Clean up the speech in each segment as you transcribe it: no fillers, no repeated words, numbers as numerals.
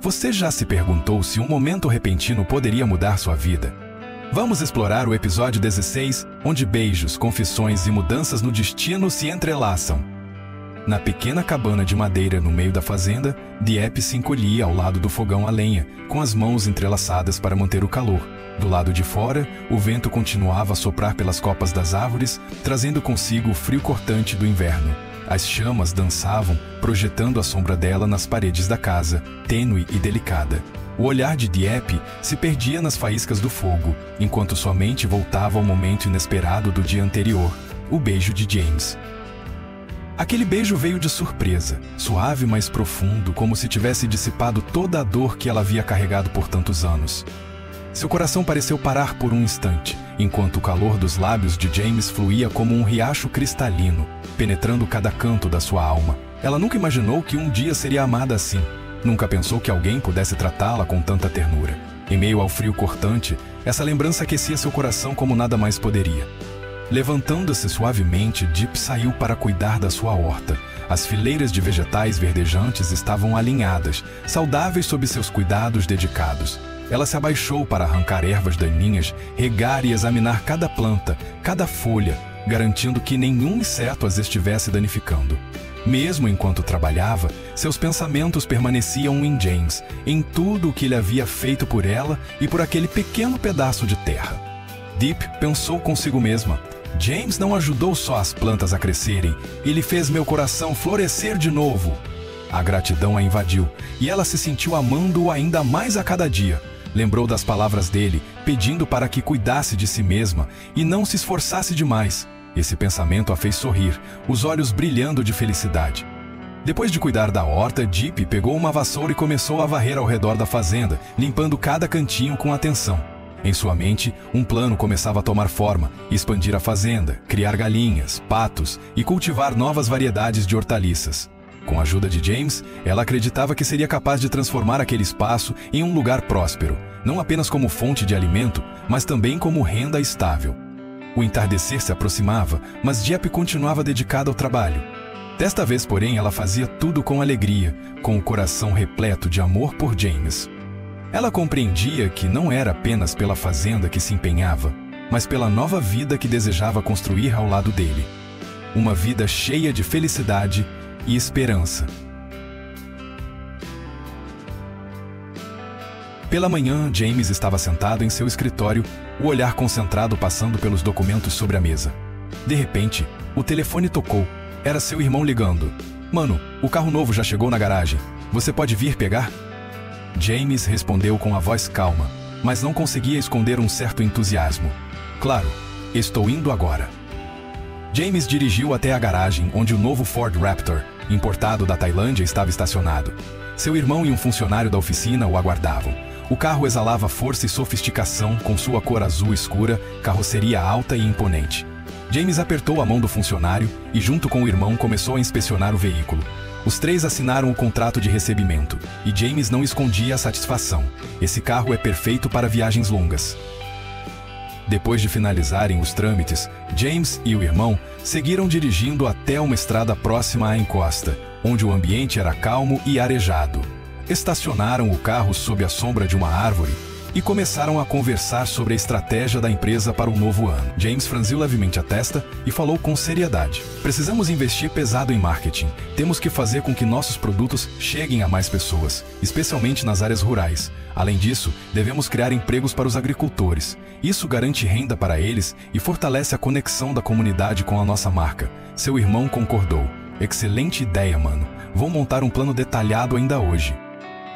Você já se perguntou se um momento repentino poderia mudar sua vida? Vamos explorar o episódio 16, onde beijos, confissões e mudanças no destino se entrelaçam. Na pequena cabana de madeira no meio da fazenda, Dieppe se encolhia ao lado do fogão a lenha, com as mãos entrelaçadas para manter o calor. Do lado de fora, o vento continuava a soprar pelas copas das árvores, trazendo consigo o frio cortante do inverno. As chamas dançavam, projetando a sombra dela nas paredes da casa, tênue e delicada. O olhar de Dieppe se perdia nas faíscas do fogo, enquanto sua mente voltava ao momento inesperado do dia anterior, o beijo de James. Aquele beijo veio de surpresa, suave mas profundo, como se tivesse dissipado toda a dor que ela havia carregado por tantos anos. Seu coração pareceu parar por um instante, enquanto o calor dos lábios de James fluía como um riacho cristalino, penetrando cada canto da sua alma. Ela nunca imaginou que um dia seria amada assim. Nunca pensou que alguém pudesse tratá-la com tanta ternura. Em meio ao frio cortante, essa lembrança aquecia seu coração como nada mais poderia. Levantando-se suavemente, Deep saiu para cuidar da sua horta. As fileiras de vegetais verdejantes estavam alinhadas, saudáveis sob seus cuidados dedicados. Ela se abaixou para arrancar ervas daninhas, regar e examinar cada planta, cada folha, garantindo que nenhum inseto as estivesse danificando. Mesmo enquanto trabalhava, seus pensamentos permaneciam em James, em tudo o que ele havia feito por ela e por aquele pequeno pedaço de terra. Deep pensou consigo mesma: James não ajudou só as plantas a crescerem, ele fez meu coração florescer de novo. A gratidão a invadiu, e ela se sentiu amando-o ainda mais a cada dia. Lembrou das palavras dele, pedindo para que cuidasse de si mesma e não se esforçasse demais. Esse pensamento a fez sorrir, os olhos brilhando de felicidade. Depois de cuidar da horta, Deep pegou uma vassoura e começou a varrer ao redor da fazenda, limpando cada cantinho com atenção. Em sua mente, um plano começava a tomar forma: expandir a fazenda, criar galinhas, patos e cultivar novas variedades de hortaliças. Com a ajuda de James, ela acreditava que seria capaz de transformar aquele espaço em um lugar próspero, não apenas como fonte de alimento, mas também como renda estável. O entardecer se aproximava, mas Dieppe continuava dedicada ao trabalho. Desta vez, porém, ela fazia tudo com alegria, com o coração repleto de amor por James. Ela compreendia que não era apenas pela fazenda que se empenhava, mas pela nova vida que desejava construir ao lado dele. Uma vida cheia de felicidade e esperança. Pela manhã, James estava sentado em seu escritório, o olhar concentrado passando pelos documentos sobre a mesa. De repente, o telefone tocou. Era seu irmão ligando. "Mano, o carro novo já chegou na garagem. Você pode vir pegar?" James respondeu com a voz calma, mas não conseguia esconder um certo entusiasmo. "Claro, estou indo agora." James dirigiu até a garagem onde o novo Ford Raptor, importado da Tailândia, estava estacionado. Seu irmão e um funcionário da oficina o aguardavam. O carro exalava força e sofisticação com sua cor azul escura, carroceria alta e imponente. James apertou a mão do funcionário e, junto com o irmão, começou a inspecionar o veículo. Os três assinaram o contrato de recebimento, e James não escondia a satisfação. Esse carro é perfeito para viagens longas. Depois de finalizarem os trâmites, James e o irmão seguiram dirigindo até uma estrada próxima à encosta, onde o ambiente era calmo e arejado. Estacionaram o carro sob a sombra de uma árvore e começaram a conversar sobre a estratégia da empresa para o novo ano. James franziu levemente a testa e falou com seriedade: "Precisamos investir pesado em marketing. Temos que fazer com que nossos produtos cheguem a mais pessoas, especialmente nas áreas rurais. Além disso, devemos criar empregos para os agricultores. Isso garante renda para eles e fortalece a conexão da comunidade com a nossa marca." Seu irmão concordou: "Excelente ideia, mano. Vou montar um plano detalhado ainda hoje."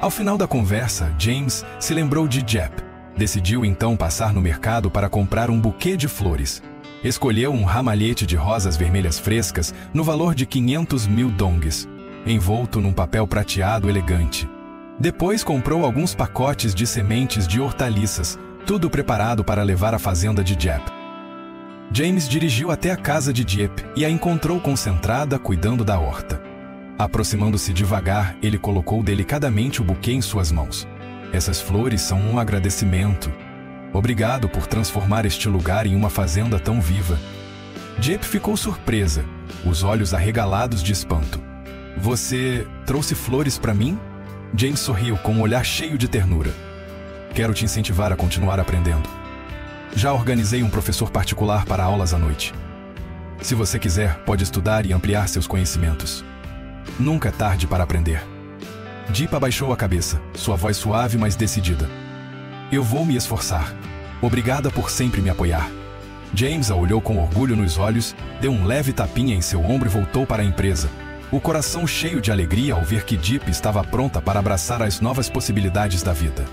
Ao final da conversa, James se lembrou de Jep. Decidiu então passar no mercado para comprar um buquê de flores. Escolheu um ramalhete de rosas vermelhas frescas no valor de 500.000 dongs, envolto num papel prateado elegante. Depois comprou alguns pacotes de sementes de hortaliças, tudo preparado para levar à fazenda de Jep. James dirigiu até a casa de Jep e a encontrou concentrada cuidando da horta. Aproximando-se devagar, ele colocou delicadamente o buquê em suas mãos. "Essas flores são um agradecimento. Obrigado por transformar este lugar em uma fazenda tão viva." Jep ficou surpresa, os olhos arregalados de espanto. "Você trouxe flores para mim?" James sorriu com um olhar cheio de ternura. Quero te incentivar a continuar aprendendo. Já organizei um professor particular para aulas à noite. Se você quiser, pode estudar e ampliar seus conhecimentos. Nunca é tarde para aprender. Deep abaixou a cabeça, sua voz suave mas decidida. Eu vou me esforçar. Obrigada por sempre me apoiar. James a olhou com orgulho nos olhos, deu um leve tapinha em seu ombro e voltou para a empresa, o coração cheio de alegria ao ver que Deep estava pronta para abraçar as novas possibilidades da vida.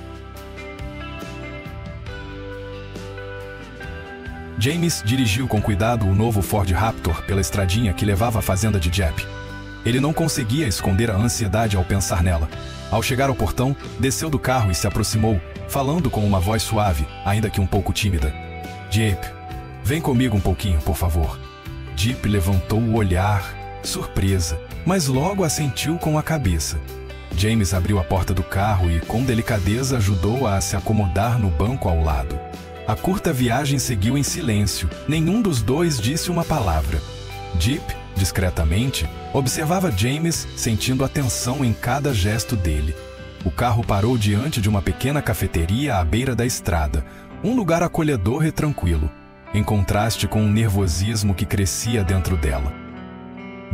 James dirigiu com cuidado o novo Ford Raptor pela estradinha que levava à fazenda de Jeep. Ele não conseguia esconder a ansiedade ao pensar nela. Ao chegar ao portão, desceu do carro e se aproximou, falando com uma voz suave, ainda que um pouco tímida. Jeep, vem comigo um pouquinho, por favor. Jeep levantou o olhar, surpresa, mas logo assentiu com a cabeça. James abriu a porta do carro e, com delicadeza, ajudou-a a se acomodar no banco ao lado. A curta viagem seguiu em silêncio, nenhum dos dois disse uma palavra. Jeep, discretamente, observava James, sentindo atenção em cada gesto dele. O carro parou diante de uma pequena cafeteria à beira da estrada, um lugar acolhedor e tranquilo, em contraste com o nervosismo que crescia dentro dela.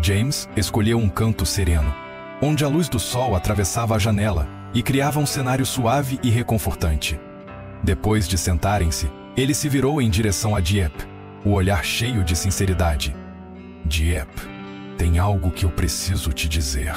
James escolheu um canto sereno, onde a luz do sol atravessava a janela e criava um cenário suave e reconfortante. Depois de sentarem-se, ele se virou em direção a Jeep, o olhar cheio de sinceridade. Jeep, tem algo que eu preciso te dizer.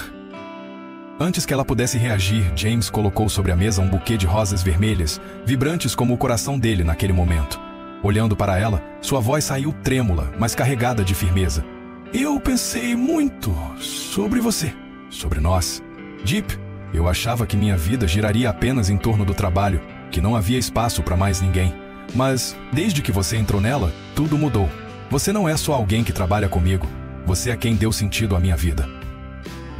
Antes que ela pudesse reagir, James colocou sobre a mesa um buquê de rosas vermelhas, vibrantes como o coração dele naquele momento. Olhando para ela, sua voz saiu trêmula, mas carregada de firmeza. Eu pensei muito sobre você, sobre nós. Jeep, eu achava que minha vida giraria apenas em torno do trabalho, que não havia espaço para mais ninguém. Mas, desde que você entrou nela, tudo mudou. Você não é só alguém que trabalha comigo. Você é quem deu sentido à minha vida.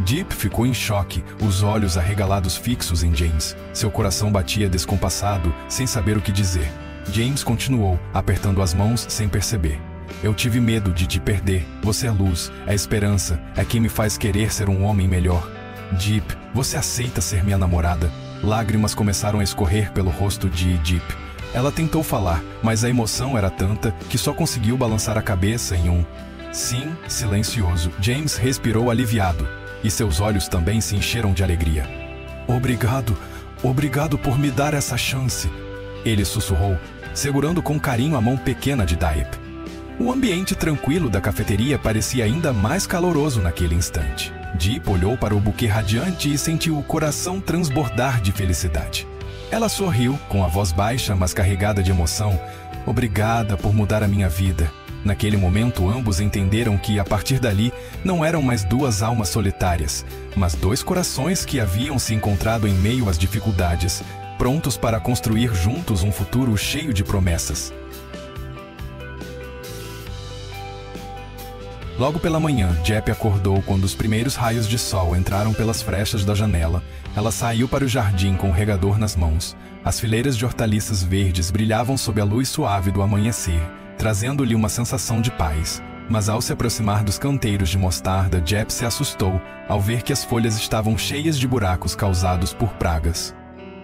Jeep ficou em choque, os olhos arregalados fixos em James. Seu coração batia descompassado, sem saber o que dizer. James continuou, apertando as mãos sem perceber. Eu tive medo de te perder. Você é luz, é esperança, é quem me faz querer ser um homem melhor. Jeep, você aceita ser minha namorada? Lágrimas começaram a escorrer pelo rosto de Jeep. Ela tentou falar, mas a emoção era tanta que só conseguiu balançar a cabeça em um sim silencioso. James respirou aliviado, e seus olhos também se encheram de alegria. Obrigado por me dar essa chance, ele sussurrou, segurando com carinho a mão pequena de Jeep. O ambiente tranquilo da cafeteria parecia ainda mais caloroso naquele instante. Jeep olhou para o buquê radiante e sentiu o coração transbordar de felicidade. Ela sorriu, com a voz baixa, mas carregada de emoção. Obrigada por mudar a minha vida. Naquele momento, ambos entenderam que, a partir dali, não eram mais duas almas solitárias, mas dois corações que haviam se encontrado em meio às dificuldades, prontos para construir juntos um futuro cheio de promessas. Logo pela manhã, Jeep acordou quando os primeiros raios de sol entraram pelas frechas da janela. Ela saiu para o jardim com o regador nas mãos. As fileiras de hortaliças verdes brilhavam sob a luz suave do amanhecer, trazendo-lhe uma sensação de paz. Mas ao se aproximar dos canteiros de mostarda, Jeep se assustou ao ver que as folhas estavam cheias de buracos causados por pragas.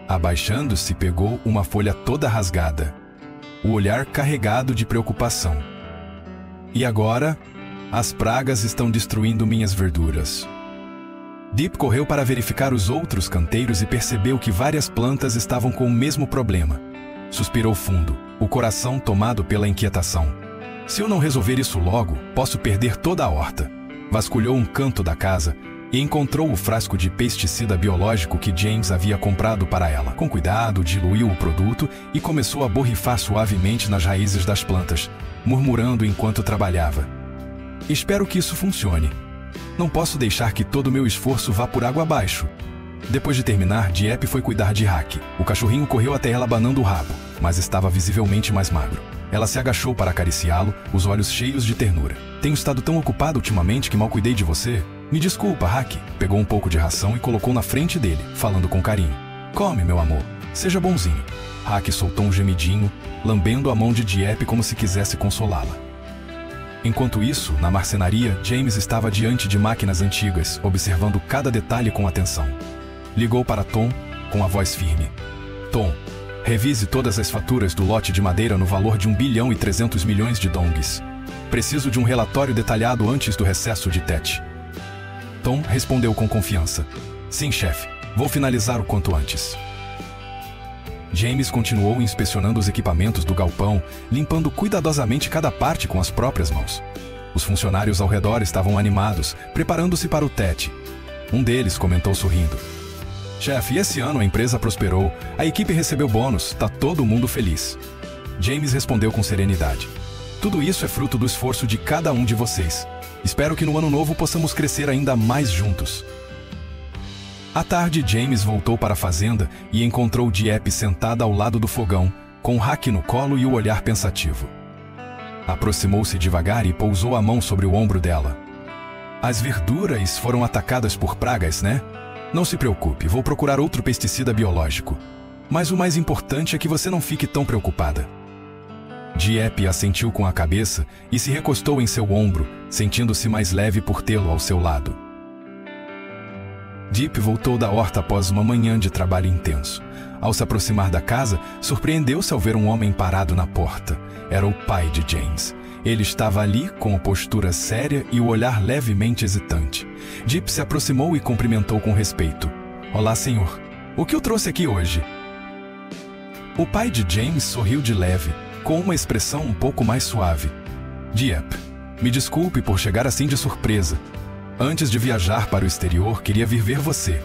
Abaixando-se, pegou uma folha toda rasgada, o olhar carregado de preocupação. E agora? As pragas estão destruindo minhas verduras. Deep correu para verificar os outros canteiros e percebeu que várias plantas estavam com o mesmo problema. Suspirou fundo, o coração tomado pela inquietação. Se eu não resolver isso logo, posso perder toda a horta. Vasculhou um canto da casa e encontrou o frasco de pesticida biológico que James havia comprado para ela. Com cuidado, diluiu o produto e começou a borrifar suavemente nas raízes das plantas, murmurando enquanto trabalhava. Espero que isso funcione. Não posso deixar que todo o meu esforço vá por água abaixo. Depois de terminar, Jeep foi cuidar de Hack. O cachorrinho correu até ela abanando o rabo, mas estava visivelmente mais magro. Ela se agachou para acariciá-lo, os olhos cheios de ternura. Tenho estado tão ocupado ultimamente que mal cuidei de você. Me desculpa, Hack. Pegou um pouco de ração e colocou na frente dele, falando com carinho. Come, meu amor. Seja bonzinho. Hack soltou um gemidinho, lambendo a mão de Jeep como se quisesse consolá-la. Enquanto isso, na marcenaria, James estava diante de máquinas antigas, observando cada detalhe com atenção. ligou para Tom com a voz firme. Tom, revise todas as faturas do lote de madeira no valor de 1,3 bilhão de dongs. Preciso de um relatório detalhado antes do recesso de Tet. Tom respondeu com confiança. Sim, chefe. Vou finalizar o quanto antes. James continuou inspecionando os equipamentos do galpão, limpando cuidadosamente cada parte com as próprias mãos. Os funcionários ao redor estavam animados, preparando-se para o Tet. Um deles comentou sorrindo. Chefe, esse ano a empresa prosperou, a equipe recebeu bônus, tá todo mundo feliz. James respondeu com serenidade. Tudo isso é fruto do esforço de cada um de vocês. Espero que no ano novo possamos crescer ainda mais juntos. À tarde, James voltou para a fazenda e encontrou Dieppe sentada ao lado do fogão, com o Hack no colo e o olhar pensativo. Aproximou-se devagar e pousou a mão sobre o ombro dela. As verduras foram atacadas por pragas, né? Não se preocupe, vou procurar outro pesticida biológico. Mas o mais importante é que você não fique tão preocupada. Dieppe assentiu com a cabeça e se recostou em seu ombro, sentindo-se mais leve por tê-lo ao seu lado. Deep voltou da horta após uma manhã de trabalho intenso. Ao se aproximar da casa, surpreendeu-se ao ver um homem parado na porta. Era o pai de James. Ele estava ali com a postura séria e o olhar levemente hesitante. Deep se aproximou e cumprimentou com respeito. Olá, senhor. O que o trouxe aqui hoje? O pai de James sorriu de leve, com uma expressão um pouco mais suave. Deep, me desculpe por chegar assim de surpresa. Antes de viajar para o exterior, queria vir ver você.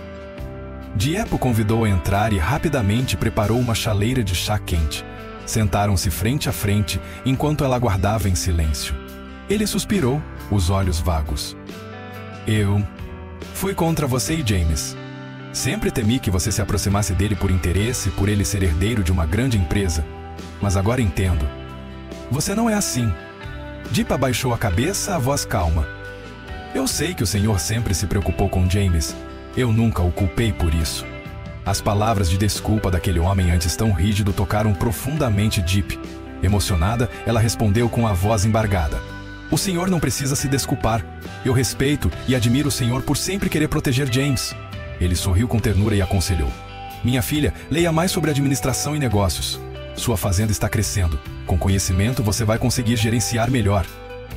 Dieppe o convidou a entrar e rapidamente preparou uma chaleira de chá quente. Sentaram-se frente a frente enquanto ela aguardava em silêncio. Ele suspirou, os olhos vagos. Eu fui contra você e James. Sempre temi que você se aproximasse dele por interesse, por ele ser herdeiro de uma grande empresa. Mas agora entendo. Você não é assim. Deep abaixou a cabeça, a voz calma. Eu sei que o senhor sempre se preocupou com James. Eu nunca o culpei por isso. As palavras de desculpa daquele homem antes tão rígido tocaram profundamente Deep. Emocionada, ela respondeu com a voz embargada. O senhor não precisa se desculpar. Eu respeito e admiro o senhor por sempre querer proteger James. Ele sorriu com ternura e aconselhou. Minha filha, leia mais sobre administração e negócios. Sua fazenda está crescendo. Com conhecimento, você vai conseguir gerenciar melhor.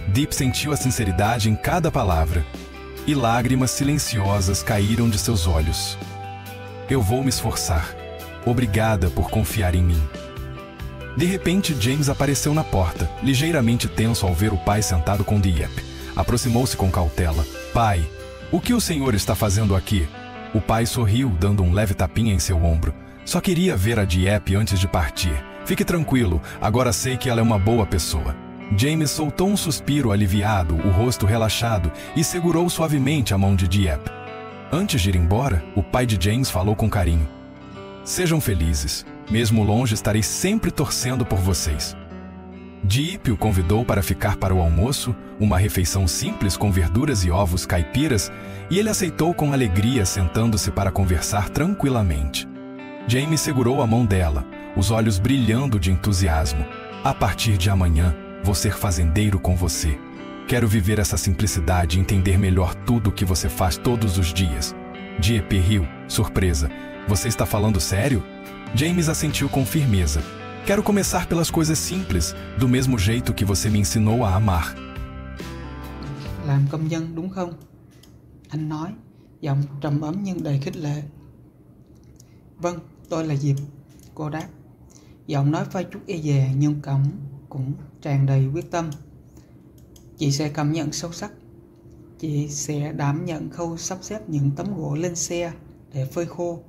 Deep sentiu a sinceridade em cada palavra, e lágrimas silenciosas caíram de seus olhos. Eu vou me esforçar. Obrigada por confiar em mim. De repente, James apareceu na porta, ligeiramente tenso ao ver o pai sentado com Dieppe. Aproximou-se com cautela. Pai, o que o senhor está fazendo aqui? O pai sorriu, dando um leve tapinha em seu ombro. Só queria ver a Dieppe antes de partir. Fique tranquilo, agora sei que ela é uma boa pessoa. James soltou um suspiro aliviado, o rosto relaxado, e segurou suavemente a mão de Dieppe. Antes de ir embora, o pai de James falou com carinho. Sejam felizes. Mesmo longe, estarei sempre torcendo por vocês. Dieppe o convidou para ficar para o almoço, uma refeição simples com verduras e ovos caipiras, e ele aceitou com alegria, sentando-se para conversar tranquilamente. James segurou a mão dela, os olhos brilhando de entusiasmo. A partir de amanhã, vou ser fazendeiro com você. Quero viver essa simplicidade e entender melhor tudo o que você faz todos os dias. Dieppe riu, surpresa. Você está falando sério? James assentiu com firmeza. Quero começar pelas coisas simples, do mesmo jeito que você me ensinou a amar. Làm công nhân đúng không? Anh nói, giọng trầm ấm nhưng đầy khích lệ. Vâng, tôi là Diệp, cô đáp. Giọng nói pha chút e dè nhưng cũng tràn đầy quyết tâm. Chị sẽ cảm nhận sâu sắc. Chị sẽ đảm nhận khâu sắp xếp những tấm gỗ lên xe để phơi khô.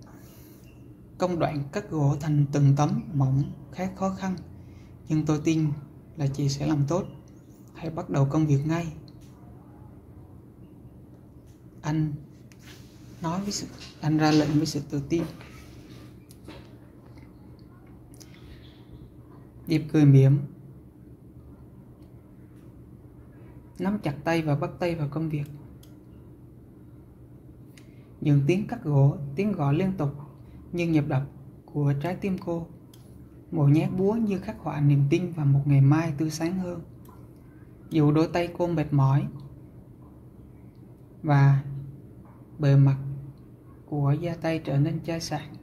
Công đoạn cắt gỗ thành từng tấm mỏng khá khó khăn, nhưng tôi tin là chị sẽ làm tốt. Hãy bắt đầu công việc ngay. Anh ra lệnh với sự tự tin. Điệp cười mỉm, nắm chặt tay và bắt tay vào công việc. Những tiếng cắt gỗ, tiếng gõ liên tục như nhịp đập của trái tim cô. Mỗi nhát búa như khắc họa niềm tin vào một ngày mai tươi sáng hơn. Dù đôi tay cô mệt mỏi và bề mặt của da tay trở nên chai sạn.